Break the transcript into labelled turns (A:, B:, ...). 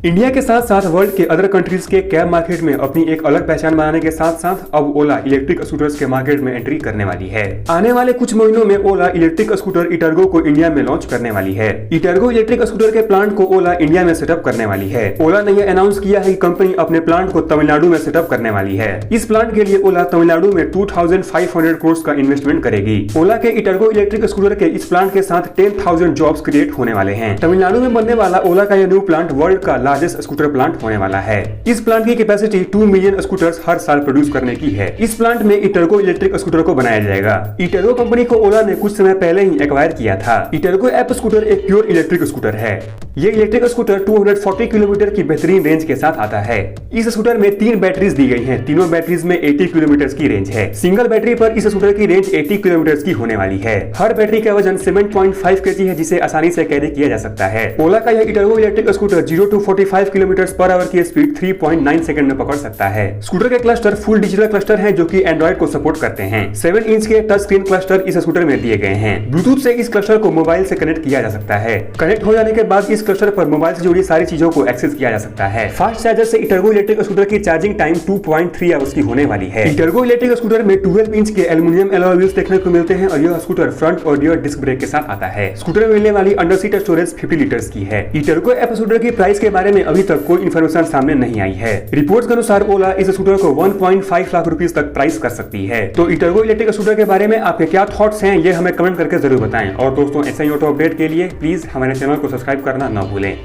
A: India के साथ साथ वर्ल्ड के अदर कंट्रीज के कैब मार्केट में अपनी एक अलग पहचान बनाने के साथ साथ अब ओला इलेक्ट्रिक स्कूटर्स के मार्केट में एंट्री करने वाली है। आने वाले कुछ महीनों में ओला इलेक्ट्रिक स्कूटर इटर्गो को इंडिया में लॉन्च करने वाली है। इटर्गो इलेक्ट्रिक स्कूटर के प्लांट को ओला इंडिया में सेटअप करने वाली है। ओला ने यह अनाउंस किया है कि कंपनी अपने प्लांट को तमिलनाडु में सेटअप करने वाली है। इस प्लांट के लिए ओला तमिलनाडु में 2500 करोड़ का इन्वेस्टमेंट करेगी। ओला के इटर्गो इलेक्ट्रिक स्कूटर के इस प्लांट के साथ 10,000 जॉब्स क्रिएट होने वाले हैं। तमिलनाडु में बनने वाला ओला का यह न्यू प्लांट वर्ल्ड का लार्जेस्ट स्कूटर प्लांट होने वाला है। इस प्लांट की कैपेसिटी 2 मिलियन स्कूटर्स हर साल प्रोड्यूस करने की है। इस प्लांट में इटर्गो इलेक्ट्रिक स्कूटर को बनाया जाएगा। इटर्गो कंपनी को ओला ने कुछ समय पहले ही एक्वायर किया था। इटर्गो AppScooter एक प्योर इलेक्ट्रिक स्कूटर है। ये इलेक्ट्रिक स्कूटर 240 किलोमीटर की बेहतरीन रेंज के साथ आता है। इस स्कूटर में 3 बैटरीज दी गई हैं। तीनों बैटरीज में 80 किलोमीटर की रेंज है। सिंगल बैटरी पर इस स्कूटर की रेंज 80 किलोमीटर की होने वाली है। हर बैटरी का वजन 7.5 kg है, जिसे आसानी से कैरी किया जा सकता है। ओला का यह इटर्गो electric scooter 0 to 45 kilometre per hour की स्पीड 3.9 सेकंड में पकड़ सकता है। स्कूटर के क्लस्टर फुल डिजिटल क्लस्टर हैं, जो कि एंड्रॉइड को सपोर्ट करते हैं। 7 इंच के टच स्क्रीन क्लस्टर इस स्कूटर में दिए गए हैं। ब्लूटूथ से इस क्लस्टर को मोबाइल से कनेक्ट किया जा सकता है। कनेक्ट हो जाने के बाद इस क्लस्टर पर मोबाइल से जुड़ी सारी चीजों को एक्सेस किया जा सकता है। फास्ट चार्जर से इटर्गो इलेक्ट्रिक स्कूटर की चार्जिंग टाइम 2.3 आवर्स की होने वाली है। इटर्गो इलेक्ट्रिक स्कूटर में 12 इंच के एल्युमिनियम एलॉय व्हील्स देखने को मिलते हैं और यह स्कूटर फ्रंट और रियर डिस्क ब्रेक के साथ आता है। स्कूटर में मिलने वाली अंडर सीट स्टोरेज 50 लीटर्स की है। इटर्गो AppScooter की प्राइस के बारे में अभी तक कोई इन्फॉर्मेशन सामने नहीं आई है। रिपोर्ट्स के अनुसार ओला इस स्कूटर को 1.5 लाख रुपीस तक प्राइस कर सकती है। तो इटर्गो इलेक्ट्रिक स्कूटर के बारे में आपके क्या थॉट्स हैं, ये हमें कमेंट करके जरूर बताएं। और दोस्तों, ऐसे ही ऑटो अपडेट के लिए प्लीज हमारे चैनल को सब्सक्राइब करना न भूलें।